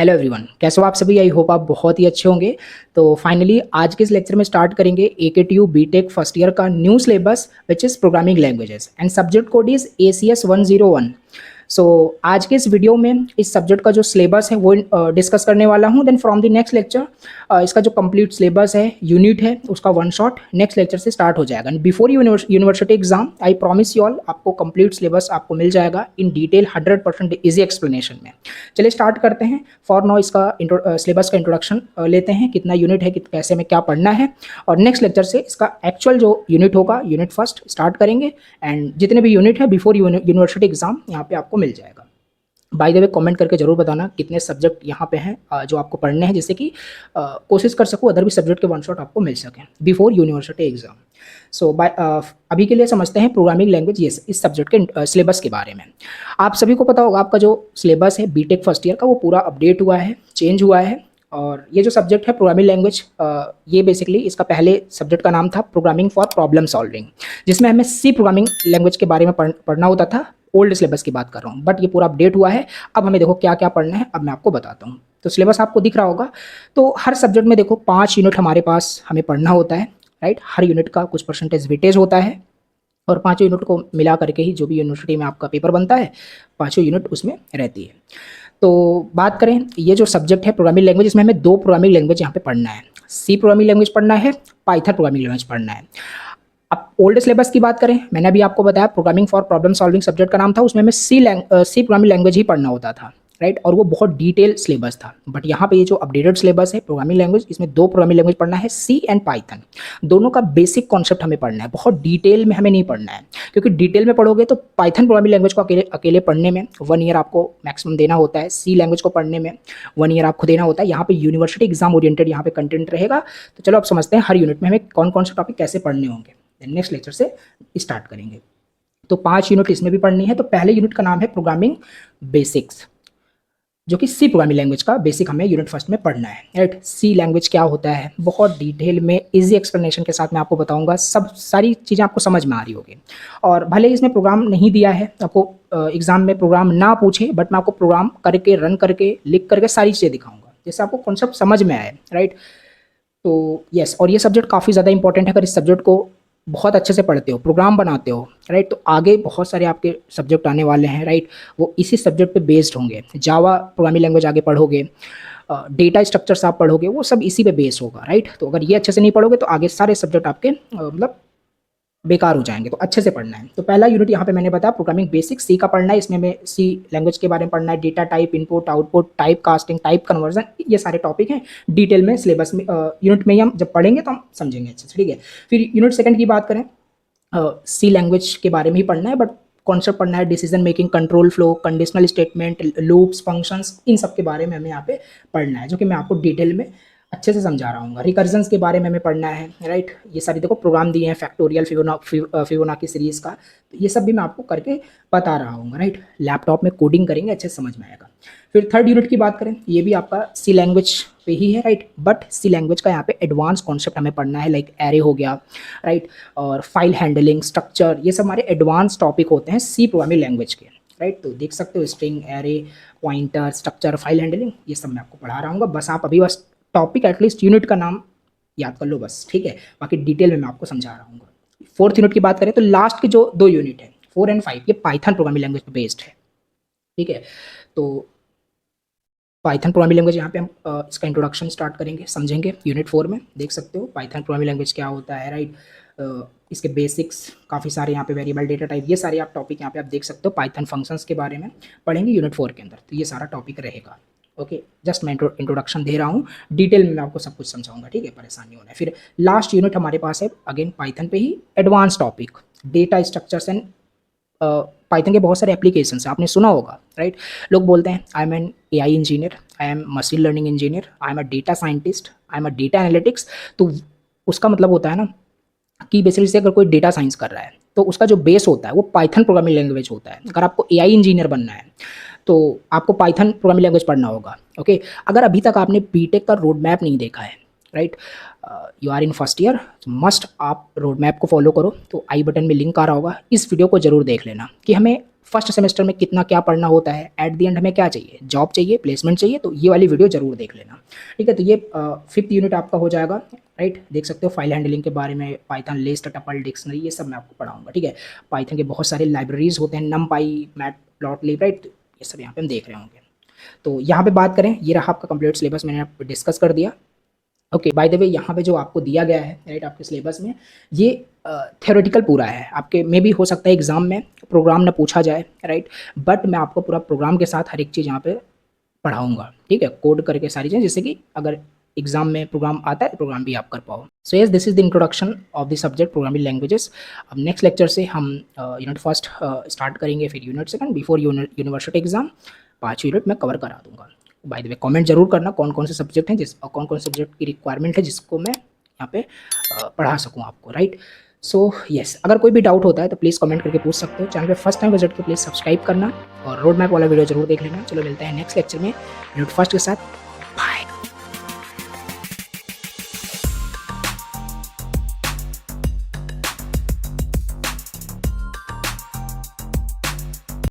Hello everyone, कैसे हो आप सभी। आई होप आप बहुत ही अच्छे होंगे। तो फाइनली आज के इस लेक्चर में स्टार्ट करेंगे AKTU बीटेक फर्स्ट ईयर का new syllabus which is programming languages and subject code is ACS 101। सो आज के इस वीडियो में इस सब्जेक्ट का जो सिलेबस है वो डिस्कस करने वाला हूँ। Then from the next lecture इसका जो कंप्लीट सिलेबस है, यूनिट है, उसका वन शॉट नेक्स्ट लेक्चर से स्टार्ट हो जाएगा। Before university exam I promise you all, आपको कंप्लीट सिलेबस आपको मिल जाएगा इन डिटेल 100% इजी एक्सप्लेनेशन में। चलिए स्टार्ट करते हैं। फॉर नाउ इसका सिलेबस का इंट्रोडक्शन लेते हैं, कितना यूनिट है, कैसे में क्या पढ़ना है, और नेक्स्ट लेक्चर से इसका एक्चुअल जो यूनिट होगा, यूनिट फर्स्ट स्टार्ट करेंगे। एंड जितने भी यूनिट है बिफोर यूनिवर्सिटी एग्जाम यहाँ पे आपको मिल जाएगा। बाय द वे कमेंट करके जरूर बताना कितने सब्जेक्ट यहाँ पे हैं जो आपको पढ़ने हैं, जिससे कि कोशिश कर सकूँ अदर भी सब्जेक्ट के वन शॉट आपको मिल सकें बिफोर यूनिवर्सिटी एग्जाम। सो अभी के लिए समझते हैं प्रोग्रामिंग लैंग्वेज ये इस सब्जेक्ट के सिलेबस के बारे में। आप सभी को पता होगा आपका जो सिलेबस है बीटेक फर्स्ट ईयर का वो पूरा अपडेट हुआ है, चेंज हुआ है। और ये जो सब्जेक्ट है प्रोग्रामिंग लैंग्वेज, ये बेसिकली इसका पहले सब्जेक्ट का नाम था प्रोग्रामिंग फॉर प्रॉब्लम सॉल्विंग, जिसमें हमें सी प्रोग्रामिंग लैंग्वेज के बारे में पढ़ना होता था। ओल्ड सिलेबस की बात कर रहा हूँ, बट ये पूरा अपडेट हुआ है। अब हमें देखो क्या क्या पढ़ना है, अब मैं आपको बताता हूँ। तो सिलेबस आपको दिख रहा होगा। तो हर सब्जेक्ट में देखो 5 यूनिट हमारे पास हमें पढ़ना होता है, राइट। हर यूनिट का कुछ परसेंटेज वेटेज होता है और 5 यूनिट को मिला करके ही जो भी यूनिवर्सिटी में आपका पेपर बनता है 5 यूनिट उसमें रहती है। तो बात करें ये जो सब्जेक्ट है प्रोग्रामिंग लैंग्वेज, इसमें हमें 2 प्रोग्रामिंग लैंग्वेज यहाँ पे पढ़ना है। सी प्रोग्रामिंग लैंग्वेज पढ़ना है, पाइथन प्रोग्रामिंग लैंग्वेज पढ़ना है। अब ओल्ड सिलेबस की बात करें, मैंने अभी आपको बताया programming for problem solving subject का नाम था, उसमें हमें सी प्रोग्रामिंग लैंग्वेज ही पढ़ना होता था, राइट। और वो बहुत डिटेल सिलेबस था। बट यहाँ पे ये जो अपडेटेड सिलेबस है प्रोग्रामिंग लैंग्वेज, इसमें 2 प्रोग्रामिंग लैंग्वेज पढ़ना है, सी एंड पाइथन। दोनों का बेसिक कॉन्सेप्ट हमें पढ़ना है, बहुत डिटेल में हमें नहीं पढ़ना है, क्योंकि डिटेल में पढ़ोगे तो पाइथन प्रोग्रामिंग लैंग्वेज को अकेले पढ़ने में 1 ईयर आपको मैक्सिमम देना होता है, सी लैंग्वेज को पढ़ने में 1 ईयर आपको देना होता है। यहाँ पे यूनिवर्सिटी एग्जाम ओरिएंटेड यहाँ पे कंटेंट रहेगा। तो चलो अब समझते हैं हर यूनिट में हमें कौन कौन से टॉपिक कैसे पढ़ने होंगे। नेक्स्ट लेक्चर से स्टार्ट करेंगे। तो 5 यूनिट इसमें भी पढ़नी है। तो पहले यूनिट का नाम है प्रोग्रामिंग बेसिक्स, जो कि सी प्रोग्रामिंग लैंग्वेज का बेसिक हमें यूनिट फर्स्ट में पढ़ना है, राइट। सी लैंग्वेज क्या होता है बहुत डिटेल में इजी एक्सप्लेनेशन के साथ मैं आपको बताऊंगा, सब सारी चीज़ें आपको समझ में आ रही होगी। और भले ही इसमें प्रोग्राम नहीं दिया है आपको, एग्जाम में प्रोग्राम ना पूछे, बट मैं आपको प्रोग्राम करके, रन करके, लिख करके सारी चीज़ें दिखाऊंगा, जिससे आपको कॉन्सेप्ट समझ में आए, राइट। तो यस, और ये सब्जेक्ट काफ़ी ज़्यादा इंपॉर्टेंट है। अगर इस सब्जेक्ट को बहुत अच्छे से पढ़ते हो, प्रोग्राम बनाते हो, राइट, तो आगे बहुत सारे आपके सब्जेक्ट आने वाले हैं, राइट, वो इसी सब्जेक्ट पे बेस्ड होंगे। जावा प्रोग्रामिंग लैंग्वेज आगे पढ़ोगे, डेटा स्ट्रक्चर्स आप पढ़ोगे, वो सब इसी पे बेस होगा, राइट। तो अगर ये अच्छे से नहीं पढ़ोगे तो आगे सारे सब्जेक्ट आपके मतलब बेकार हो जाएंगे। तो अच्छे से पढ़ना है। तो पहला यूनिट यहाँ पे मैंने बताया प्रोग्रामिंग बेसिक, सी का पढ़ना है। इसमें हमें सी लैंग्वेज के बारे में पढ़ना है, data type, input output, type casting, type conversion, ये सारे टॉपिक हैं डिटेल में सिलेबस में, यूनिट में ही हम जब पढ़ेंगे तो हम समझेंगे अच्छे से, ठीक है। फिर यूनिट सेकंड की बात करें, सी लैंग्वेज के बारे में ही पढ़ना है, बट कॉन्सेप्ट पढ़ना है, decision making, control flow, conditional statement, loops, functions, इन सब के बारे में हमें यहाँ पे पढ़ना है, जो कि मैं आपको डिटेल में अच्छे से समझा रहा हूँ। रिकर्जन्स के बारे में हमें पढ़ना है, राइट। ये सारी देखो प्रोग्राम दिए हैं, फैक्टोरियल, फिबोनाची सीरीज का, तो ये सब भी मैं आपको करके बता रहा हूँ, राइट। लैपटॉप में कोडिंग करेंगे, अच्छे से समझ में आएगा। फिर थर्ड यूनिट की बात करें, ये भी आपका सी लैंग्वेज पे ही है, राइट, बट सी लैंग्वेज का यहाँ पे एडवांस कॉन्सेप्ट हमें पढ़ना है, लाइक एरे हो गया, राइट, और फाइल हैंडलिंग, स्ट्रक्चर, ये सब हमारे एडवांस टॉपिक होते हैं सी प्रोग्रामिंग लैंग्वेज के, राइट। तो देख सकते हो string, array, pointer, structure, file handling, ये सब मैं आपको पढ़ा रहा हूँ। बस आप अभी बस टॉपिक एटलीस्ट यूनिट का नाम याद कर लो बस, ठीक है। बाकी डिटेल में मैं आपको समझा रहा हूँ। फोर्थ यूनिट की बात करें तो लास्ट के जो 2 यूनिट है 4 एंड 5, ये पाइथन प्रोग्रामिंग लैंग्वेज पे बेस्ड है, ठीक है। तो पाइथन प्रोग्रामिंग लैंग्वेज यहाँ पे हम इसका इंट्रोडक्शन स्टार्ट करेंगे, समझेंगे यूनिट 4 में। देख सकते हो पाइथन प्रोग्रामिंग लैंग्वेज क्या होता है, राइट। इसके बेसिक्स काफ़ी सारे यहाँ पे, वेरिएबल, डेटा टाइप, ये सारे आप टॉपिक यहाँ पे आप देख सकते हो। पाइथन फंक्शंस के बारे में पढ़ेंगे यूनिट 4 के अंदर, तो ये सारा टॉपिक रहेगा, ओके। जस्ट मैं इंट्रोडक्शन दे रहा हूँ, डिटेल में मैं आपको सब कुछ समझाऊंगा, ठीक है, परेशानी होना है। फिर लास्ट यूनिट हमारे पास है अगेन पाइथन पे ही advance topic, data structures and Python के बहुत सारे एप्लीकेशंस आपने सुना होगा, राइट। लोग बोलते हैं I am an AI engineer, I am machine learning engineer, I am a data scientist, I am a data analytics. तो उसका मतलब होता है ना कि बेसिकली से अगर कोई डेटा साइंस कर रहा है तो उसका जो बेस होता है वो पाइथन प्रोग्रामिंग लैंग्वेज होता है। अगर आपको AI इंजीनियर बनना है तो आपको पाइथन प्रोग्रामिंग लैंग्वेज पढ़ना होगा, ओके। अगर अभी तक आपने बीटेक का रोड मैप नहीं देखा है, right, you are in first year, must आप रोड मैप को फॉलो करो। तो आई बटन में लिंक आ रहा होगा, इस वीडियो को जरूर देख लेना कि हमें फर्स्ट सेमेस्टर में कितना क्या पढ़ना होता है, एट द एंड हमें क्या चाहिए, जॉब चाहिए, प्लेसमेंट चाहिए, तो ये वाली वीडियो जरूर देख लेना। ठीक है, तो ये 5th यूनिट आपका हो जाएगा, राइट। देख सकते हो फाइल हैंडलिंग के बारे में, पाइथन लिस्ट, टपल, डिक्शनरी, ये सब मैं आपको पढ़ाऊंगा। ठीक है, पाइथन के बहुत सारे लाइब्रेरीज होते हैं, नमपाई, मैटप्लॉटलिब, राइट, ये सब यहाँ पे हम देख रहे होंगे। तो यहाँ पे बात करें, ये रहा आपका कंप्लीट सिलेबस, मैंने आप डिस्कस कर दिया। ओके, बाय द वे यहाँ पे जो आपको दिया गया है, राइट, आपके सिलेबस में, ये थ्योरेटिकल पूरा है। आपके में भी हो सकता है एग्जाम में प्रोग्राम ना पूछा जाए, राइट, बट मैं आपको पूरा प्रोग्राम के साथ हर एक चीज़ यहाँ पे पढ़ाऊंगा। ठीक है, कोड करके सारी चीज़ें, जैसे कि अगर एग्जाम में प्रोग्राम आता है, प्रोग्राम भी आप कर पाओ। So yes, this is the introduction of the subject programming languages. अब नेक्स्ट लेक्चर से हम यूनिट फर्स्ट स्टार्ट करेंगे, फिर unit second, before university exam 5 unit मैं कवर करा दूंगा। बाय द वे कमेंट जरूर करना कौन कौन से सब्जेक्ट हैं, जिस कौन कौन से सब्जेक्ट की रिक्वायरमेंट है जिसको मैं यहाँ पे पढ़ा सकूँ आपको, राइट। सो यस, अगर कोई भी डाउट होता है तो प्लीज़ कमेंट करके पूछ सकते हो। चैनल पे फर्स्ट टाइम विजिट के प्लीज़ सब्सक्राइब करना और रोड मैप वाला वीडियो जरूर देख लेना। चलो मिलते हैं नेक्स्ट लेक्चर में यूनिट फर्स्ट के साथ।